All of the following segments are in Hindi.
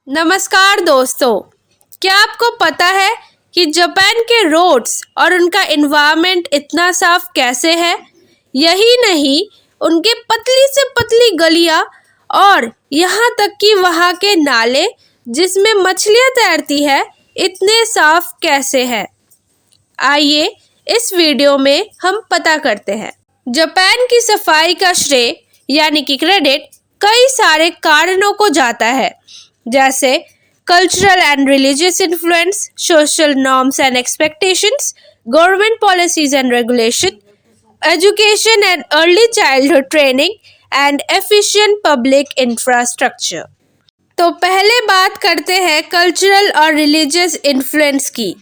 नमस्कार दोस्तों, क्या आपको पता है कि जापान के रोड्स और उनका एनवायरनमेंट इतना साफ कैसे है? यही नहीं, उनके पतली से पतली गलियां और यहाँ तक कि वहाँ के नाले जिसमें मछलियाँ तैरती है, इतने साफ कैसे है? आइए इस वीडियो में हम पता करते हैं। जापान की सफाई का श्रेय यानी कि क्रेडिट कई सारे कारणों को जाता है, जैसे cultural and religious influence, social norms and expectations, government policies and regulation, education and early childhood training and efficient public infrastructure. तो पहले बात करते हैं कल्चरल और रिलीजियस इन्फ्लुएंस की।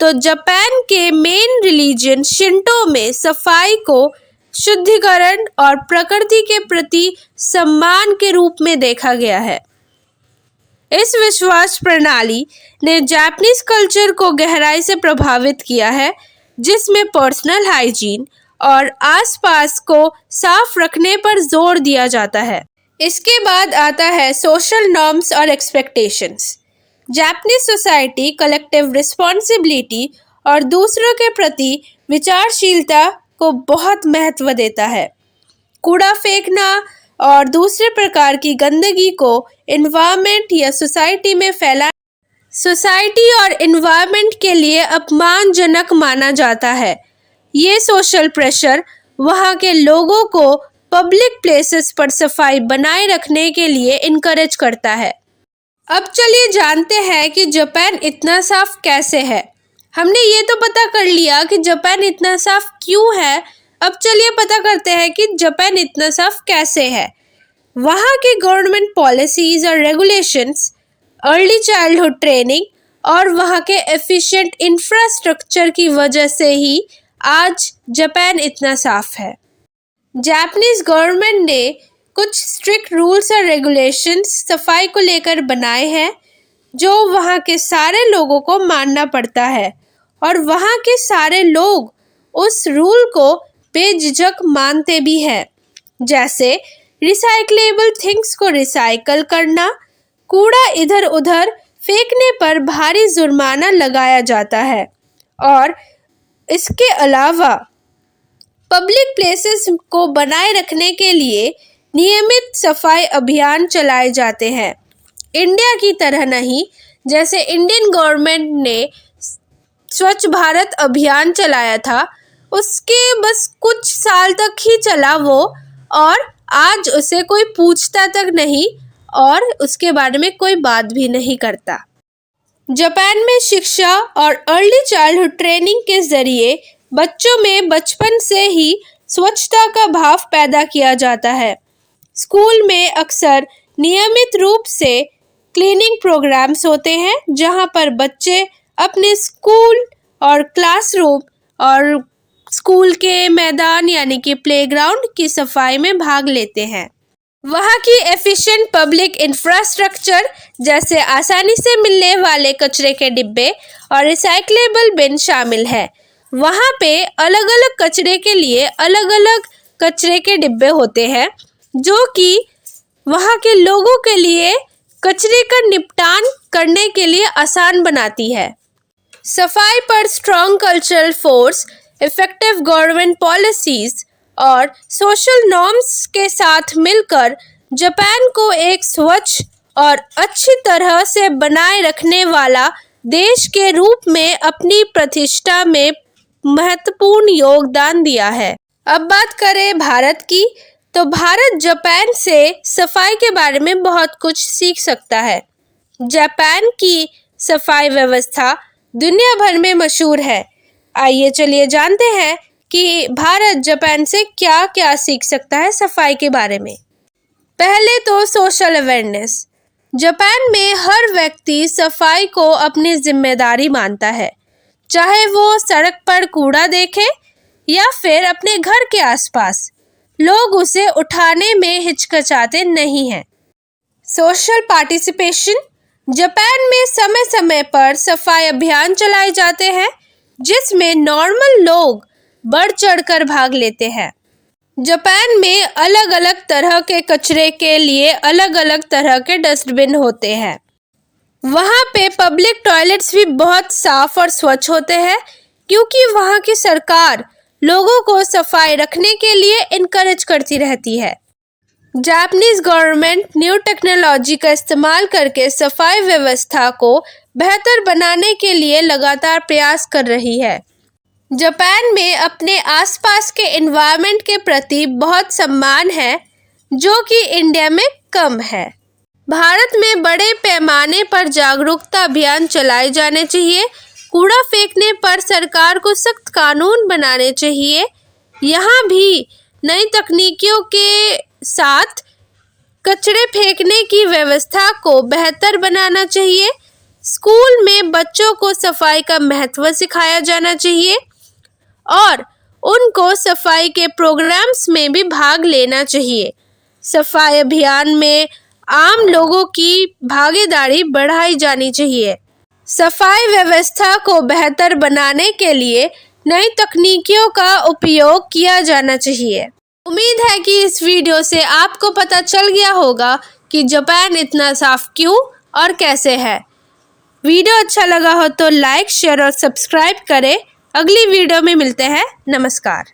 तो जापान के मेन रिलीजन शिंटो में सफाई को शुद्धिकरण और प्रकृति के प्रति सम्मान के रूप में देखा गया है। इस विश्वास प्रणाली ने जापानीज कल्चर को गहराई से प्रभावित किया है, जिसमें पर्सनल हाइजीन और आसपास को साफ रखने पर जोर दिया जाता है। इसके बाद आता है सोशल नॉर्म्स और expectations. Japanese society collective responsibility और दूसरों के प्रति विचारशीलता को बहुत महत्व देता है। कूड़ा फेंकना और दूसरे प्रकार की गंदगी को एनवायरनमेंट या सोसाइटी में फैलाना सोसाइटी और एनवायरनमेंट के लिए अपमानजनक माना जाता है। ये सोशल प्रेशर वहाँ के लोगों को पब्लिक प्लेसेस पर सफाई बनाए रखने के लिए इनकरेज करता है। अब चलिए जानते हैं कि जापान इतना साफ कैसे है। हमने ये तो पता कर लिया कि जापान इतना साफ क्यों है। अब चलिए पता करते हैं कि जापान इतना साफ कैसे है। वहाँ के गवर्नमेंट पॉलिसीज और रेगुलेशंस, अर्ली चाइल्डहुड ट्रेनिंग और वहाँ के एफिशिएंट इंफ्रास्ट्रक्चर की वजह से ही आज जापान इतना साफ है। जापानीज गवर्नमेंट ने कुछ स्ट्रिक्ट रूल्स और रेगुलेशंस सफाई को लेकर बनाए हैं, जो वहाँ के सारे लोगों को मानना पड़ता है और वहाँ के सारे लोग उस रूल को बेझिझक मानते भी हैं। जैसे रिसाइक्लेबल थिंग्स को रिसाइकल करना, कूड़ा इधर उधर फेंकने पर भारी जुर्माना लगाया जाता है और इसके अलावा पब्लिक प्लेसेस को बनाए रखने के लिए नियमित सफाई अभियान चलाए जाते हैं। इंडिया की तरह नहीं, जैसे इंडियन गवर्नमेंट ने स्वच्छ भारत अभियान चलाया था, उसके बस कुछ साल तक ही चला वो, और आज उसे कोई पूछता तक नहीं और उसके बारे में कोई बात भी नहीं करता। जापान में शिक्षा और अर्ली चाइल्डहुड ट्रेनिंग के जरिए बच्चों में बचपन से ही स्वच्छता का भाव पैदा किया जाता है। स्कूल में अक्सर नियमित रूप से क्लीनिंग प्रोग्राम्स होते हैं, जहां पर बच्चे अपने स्कूल और क्लासरूम और स्कूल के मैदान यानी कि प्लेग्राउंड की सफाई में भाग लेते हैं। वहाँ की एफिशिएंट पब्लिक इंफ्रास्ट्रक्चर, जैसे आसानी से मिलने वाले कचरे के डिब्बे और रिसाइक्लेबल बिन शामिल है। वहाँ पे अलग अलग कचरे के लिए अलग अलग कचरे के डिब्बे होते हैं, जो कि वहाँ के लोगों के लिए कचरे का निपटान करने के लिए आसान बनाती है। सफाई पर strong cultural force, effective government policies और सोशल नॉर्म्स के साथ मिलकर जापान को एक स्वच्छ और अच्छी तरह से बनाए रखने वाला देश के रूप में अपनी प्रतिष्ठा में महत्वपूर्ण योगदान दिया है। अब बात करें भारत की, तो भारत जापान से सफाई के बारे में बहुत कुछ सीख सकता है। जापान की सफाई व्यवस्था दुनिया भर में मशहूर है। आइए चलिए जानते हैं कि भारत जापान से क्या क्या सीख सकता है सफाई के बारे में। पहले तो सोशल अवेयरनेस। जापान में हर व्यक्ति सफाई को अपनी जिम्मेदारी मानता है, चाहे वो सड़क पर कूड़ा देखे या फिर अपने घर के आसपास। लोग उसे उठाने में हिचकिचाते नहीं हैं। Social participation. जापान में समय समय पर सफाई अभियान चलाए जाते हैं, जिसमें नॉर्मल लोग बढ़ चढ़कर भाग लेते हैं। जापान में अलग अलग तरह के कचरे के लिए अलग अलग तरह के डस्टबिन होते हैं। वहाँ पे पब्लिक टॉयलेट्स भी बहुत साफ और स्वच्छ होते हैं क्योंकि वहाँ की सरकार लोगों को सफाई रखने के लिए इनकरेज करती रहती है। जापानीज गवर्नमेंट न्यू टेक्नोलॉजी का इस्तेमाल करके सफाई व्यवस्था को बेहतर बनाने के लिए लगातार प्रयास कर रही है। जापान में अपने आसपास के एनवायरनमेंट के प्रति बहुत सम्मान है जो कि इंडिया में कम है। भारत में बड़े पैमाने पर जागरूकता अभियान चलाए जाने चाहिए। कूड़ा फेंकने पर सरकार को सख्त कानून बनाने चाहिए। यहाँ भी नई तकनीकियों के साथ कचरे फेंकने की व्यवस्था को बेहतर बनाना चाहिए। स्कूल में बच्चों को सफाई का महत्व सिखाया जाना चाहिए और उनको सफाई के प्रोग्राम्स में भी भाग लेना चाहिए। सफाई अभियान में आम लोगों की भागीदारी बढ़ाई जानी चाहिए। सफाई व्यवस्था को बेहतर बनाने के लिए नई तकनीकियों का उपयोग किया जाना चाहिए। उम्मीद है कि इस वीडियो से आपको पता चल गया होगा कि जापान इतना साफ क्यों और कैसे है। वीडियो अच्छा लगा हो तो लाइक, शेयर और सब्सक्राइब करें। अगली वीडियो में मिलते हैं। नमस्कार।